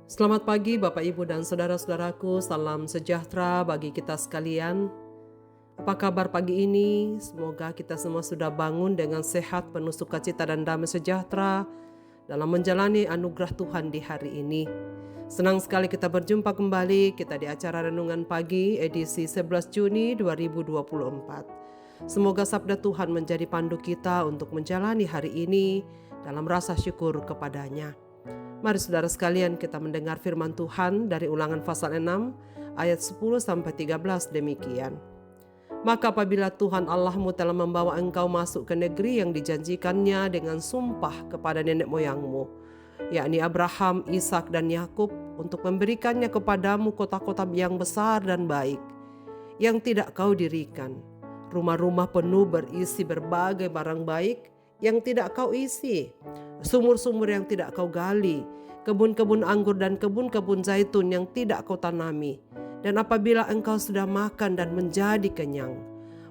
Selamat pagi Bapak Ibu dan saudara-saudaraku, salam sejahtera bagi kita sekalian. Apa kabar pagi ini? Semoga kita semua sudah bangun dengan sehat, penuh sukacita dan damai sejahtera dalam menjalani anugerah Tuhan di hari ini. Senang sekali kita berjumpa kembali, kita di acara Renungan Pagi edisi 11 Juni 2024. Semoga sabda Tuhan menjadi pandu kita untuk menjalani hari ini dalam rasa syukur kepadanya. Mari saudara sekalian kita mendengar firman Tuhan dari Ulangan pasal 6 ayat 10-13 demikian. Maka apabila Tuhan Allahmu telah membawa engkau masuk ke negeri yang dijanjikannya dengan sumpah kepada nenek moyangmu, yakni Abraham, Ishak dan Yakub, untuk memberikannya kepadamu kota-kota yang besar dan baik, yang tidak kau dirikan, rumah-rumah penuh berisi berbagai barang baik yang tidak kau isi, sumur-sumur yang tidak kau gali, kebun-kebun anggur dan kebun-kebun zaitun yang tidak kau tanami. Dan apabila engkau sudah makan dan menjadi kenyang,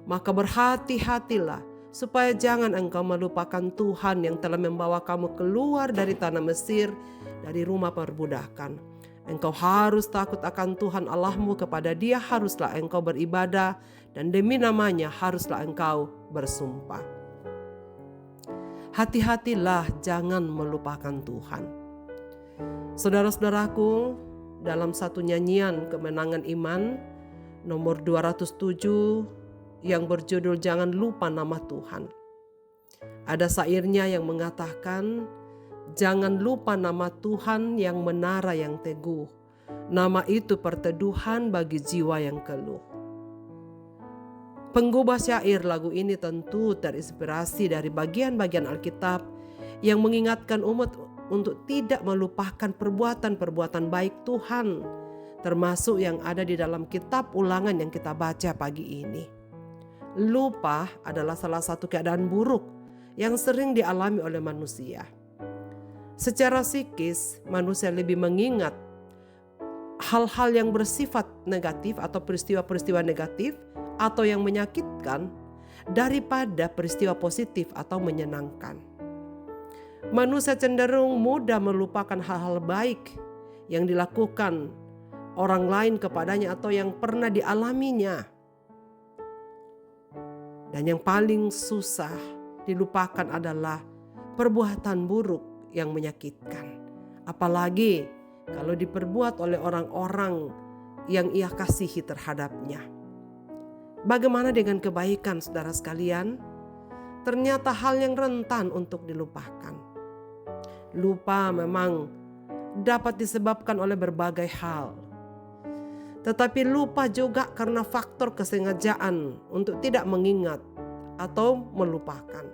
maka berhati-hatilah supaya jangan engkau melupakan Tuhan yang telah membawa kamu keluar dari tanah Mesir, dari rumah perbudakan. Engkau harus takut akan Tuhan Allahmu, kepada Dia haruslah engkau beribadah, dan demi namanya haruslah engkau bersumpah. Hati-hatilah jangan melupakan Tuhan. Saudara-saudaraku, dalam satu nyanyian kemenangan iman nomor 207 yang berjudul Jangan Lupa Nama Tuhan, ada syairnya yang mengatakan, jangan lupa nama Tuhan yang menara yang teguh, nama itu perteduhan bagi jiwa yang keluh. Penggubah syair lagu ini tentu terinspirasi dari bagian-bagian Alkitab yang mengingatkan umat untuk tidak melupakan perbuatan-perbuatan baik Tuhan, termasuk yang ada di dalam kitab Ulangan yang kita baca pagi ini. Lupa adalah salah satu keadaan buruk yang sering dialami oleh manusia. Secara psikis, manusia lebih mengingat hal-hal yang bersifat negatif atau peristiwa-peristiwa negatif atau yang menyakitkan daripada peristiwa positif atau menyenangkan. Manusia cenderung mudah melupakan hal-hal baik yang dilakukan orang lain kepadanya atau yang pernah dialaminya. Dan yang paling susah dilupakan adalah perbuatan buruk yang menyakitkan. Apalagi kalau diperbuat oleh orang-orang yang ia kasihi terhadapnya. Bagaimana dengan kebaikan, saudara sekalian? Ternyata hal yang rentan untuk dilupakan. Lupa memang dapat disebabkan oleh berbagai hal. Tetapi lupa juga karena faktor kesengajaan untuk tidak mengingat atau melupakan.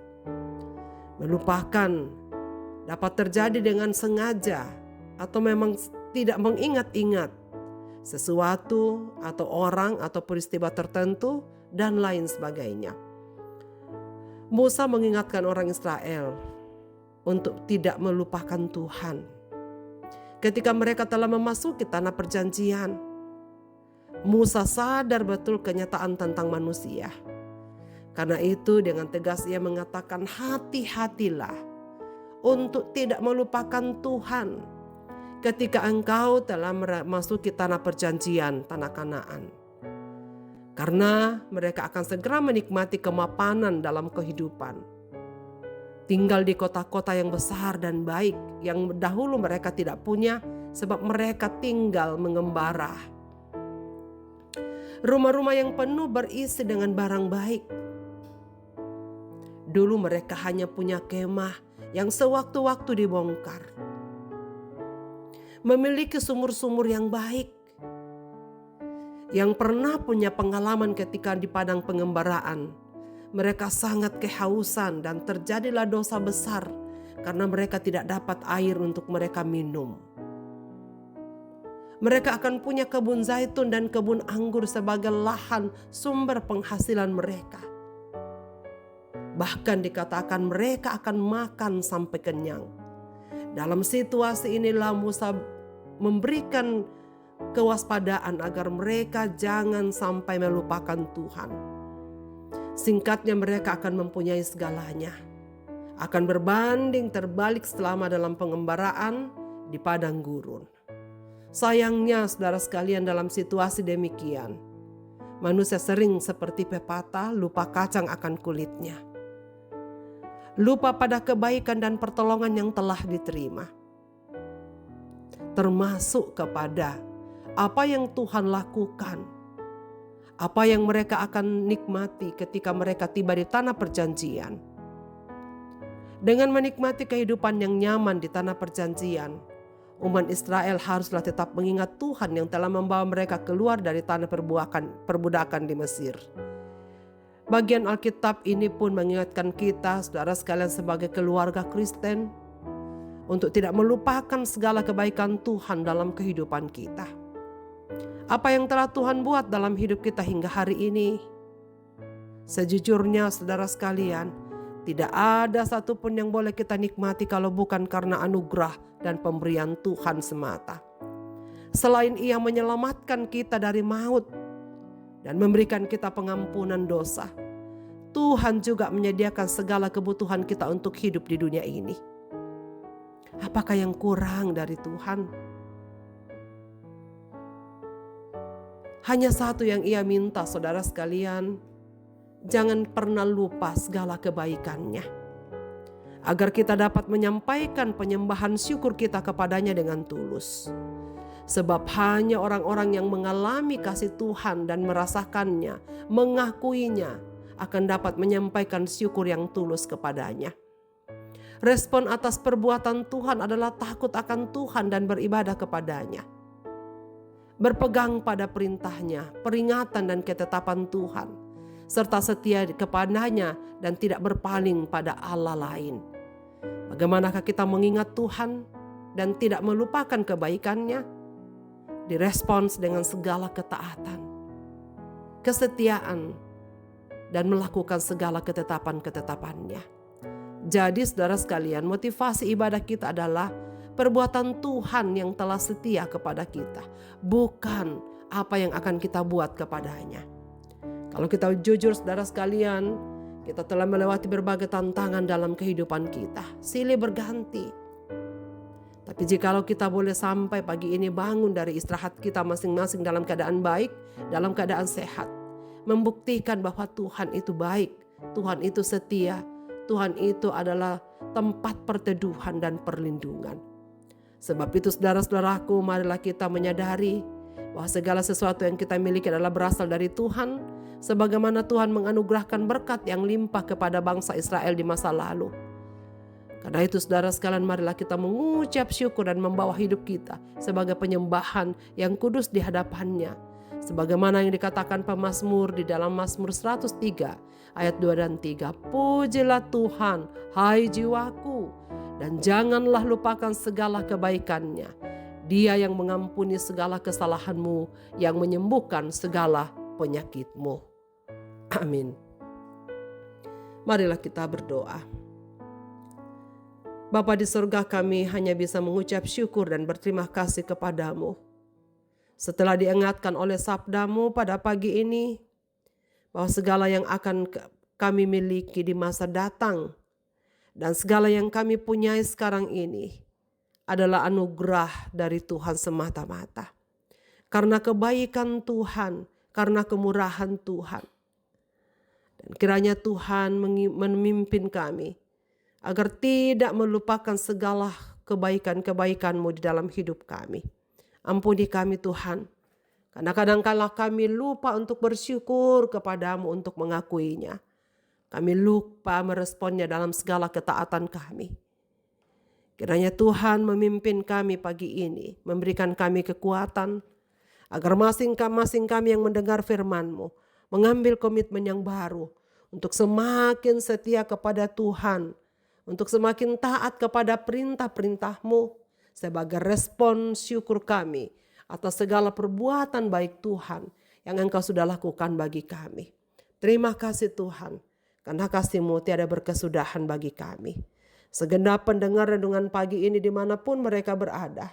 Melupakan dapat terjadi dengan sengaja atau memang tidak mengingat-ingat sesuatu atau orang atau peristiwa tertentu dan lain sebagainya. Musa mengingatkan orang Israel untuk tidak melupakan Tuhan ketika mereka telah memasuki tanah perjanjian. Musa sadar betul kenyataan tentang manusia. Karena itu dengan tegas ia mengatakan, hati-hatilah untuk tidak melupakan Tuhan ketika engkau telah memasuki tanah perjanjian, tanah Kanaan. Karena mereka akan segera menikmati kemapanan dalam kehidupan. Tinggal di kota-kota yang besar dan baik yang dahulu mereka tidak punya sebab mereka tinggal mengembara. Rumah-rumah yang penuh berisi dengan barang baik. Dulu mereka hanya punya kemah yang sewaktu-waktu dibongkar. Memiliki sumur-sumur yang baik. Yang pernah punya pengalaman ketika di padang pengembaraan, mereka sangat kehausan dan terjadilah dosa besar karena mereka tidak dapat air untuk mereka minum. Mereka akan punya kebun zaitun dan kebun anggur sebagai lahan sumber penghasilan mereka. Bahkan dikatakan mereka akan makan sampai kenyang. Dalam situasi inilah Musa memberikan kewaspadaan agar mereka jangan sampai melupakan Tuhan. Singkatnya mereka akan mempunyai segalanya. Akan berbanding terbalik selama dalam pengembaraan di padang gurun. Sayangnya saudara sekalian, dalam situasi demikian, manusia sering seperti pepatah, lupa kacang akan kulitnya. Lupa pada kebaikan dan pertolongan yang telah diterima. Termasuk kepada apa yang Tuhan lakukan. Apa yang mereka akan nikmati ketika mereka tiba di tanah perjanjian. Dengan menikmati kehidupan yang nyaman di tanah perjanjian, umat Israel haruslah tetap mengingat Tuhan yang telah membawa mereka keluar dari tanah perbudakan di Mesir. Bagian Alkitab ini pun mengingatkan kita, saudara sekalian, sebagai keluarga Kristen, untuk tidak melupakan segala kebaikan Tuhan dalam kehidupan kita. Apa yang telah Tuhan buat dalam hidup kita hingga hari ini? Sejujurnya saudara sekalian, tidak ada satupun yang boleh kita nikmati kalau bukan karena anugerah dan pemberian Tuhan semata. Selain Ia menyelamatkan kita dari maut dan memberikan kita pengampunan dosa, Tuhan juga menyediakan segala kebutuhan kita untuk hidup di dunia ini. Apakah yang kurang dari Tuhan? Hanya satu yang Ia minta, saudara sekalian, jangan pernah lupa segala kebaikan-Nya, agar kita dapat menyampaikan penyembahan syukur kita kepadanya dengan tulus. Sebab hanya orang-orang yang mengalami kasih Tuhan dan merasakannya, mengakuinya, akan dapat menyampaikan syukur yang tulus kepadanya. Respon atas perbuatan Tuhan adalah takut akan Tuhan dan beribadah kepadanya. Berpegang pada perintah-Nya, peringatan dan ketetapan Tuhan, serta setia kepadanya dan tidak berpaling pada Allah lain. Bagaimanakah kita mengingat Tuhan dan tidak melupakan kebaikan-Nya? Direspons dengan segala ketaatan, kesetiaan, dan melakukan segala ketetapan-ketetapan-Nya. Jadi saudara sekalian, motivasi ibadah kita adalah perbuatan Tuhan yang telah setia kepada kita, bukan apa yang akan kita buat kepadanya. Kalau kita jujur saudara sekalian, kita telah melewati berbagai tantangan dalam kehidupan kita, silih berganti. Tapi jikalau kita boleh sampai pagi ini bangun dari istirahat kita masing-masing dalam keadaan baik, dalam keadaan sehat, membuktikan bahwa Tuhan itu baik, Tuhan itu setia, Tuhan itu adalah tempat perteduhan dan perlindungan. Sebab itu saudara-saudaraku, marilah kita menyadari bahwa segala sesuatu yang kita miliki adalah berasal dari Tuhan, sebagaimana Tuhan menganugerahkan berkat yang limpah kepada bangsa Israel di masa lalu. Karena itu saudara sekalian, marilah kita mengucap syukur dan membawa hidup kita sebagai penyembahan yang kudus di hadapan-Nya. Sebagaimana yang dikatakan pemazmur di dalam Mazmur 103 ayat 2 dan 3. Pujilah Tuhan, hai jiwaku, dan janganlah lupakan segala kebaikan-Nya. Dia yang mengampuni segala kesalahanmu, yang menyembuhkan segala penyakitmu. Amin. Marilah kita berdoa. Bapa di surga, kami hanya bisa mengucap syukur dan berterima kasih kepadamu. Setelah diingatkan oleh sabda-Mu pada pagi ini, bahwa segala yang akan kami miliki di masa datang, dan segala yang kami punyai sekarang ini adalah anugerah dari Tuhan semata-mata. Karena kebaikan Tuhan, karena kemurahan Tuhan. Dan kiranya Tuhan memimpin kami agar tidak melupakan segala kebaikan-kebaikan-Mu di dalam hidup kami. Ampuni kami Tuhan, karena kadang-kala kami lupa untuk bersyukur kepadamu untuk mengakuinya. Kami lupa meresponnya dalam segala ketaatan kami. Kiranya Tuhan memimpin kami pagi ini, memberikan kami kekuatan, agar masing-masing kami yang mendengar firman-Mu, mengambil komitmen yang baru, untuk semakin setia kepada Tuhan, untuk semakin taat kepada perintah-perintah-Mu, sebagai respon syukur kami atas segala perbuatan baik Tuhan yang Engkau sudah lakukan bagi kami. Terima kasih Tuhan, karena kasih-Mu tiada berkesudahan bagi kami. Segenap pendengar renungan pagi ini dimanapun mereka berada,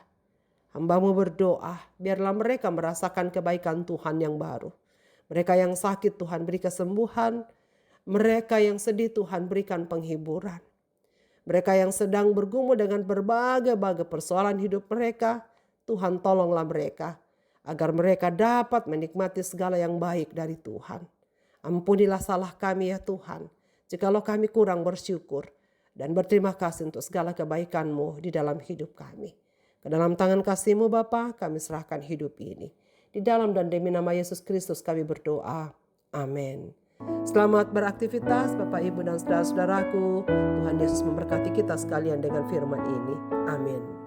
hamba-Mu berdoa, biarlah mereka merasakan kebaikan Tuhan yang baru. Mereka yang sakit Tuhan beri kesembuhan, mereka yang sedih Tuhan berikan penghiburan. Mereka yang sedang bergumul dengan berbagai-bagai persoalan hidup mereka, Tuhan tolonglah mereka agar mereka dapat menikmati segala yang baik dari Tuhan. Ampunilah salah kami ya Tuhan, jikalau kami kurang bersyukur dan berterima kasih untuk segala kebaikan-Mu di dalam hidup kami. Ke dalam tangan kasih-Mu Bapa kami serahkan hidup ini. Di dalam dan demi nama Yesus Kristus kami berdoa. Amin. Selamat beraktivitas Bapak Ibu dan saudara-saudaraku. Tuhan Yesus memberkati kita sekalian dengan firman ini. Amin.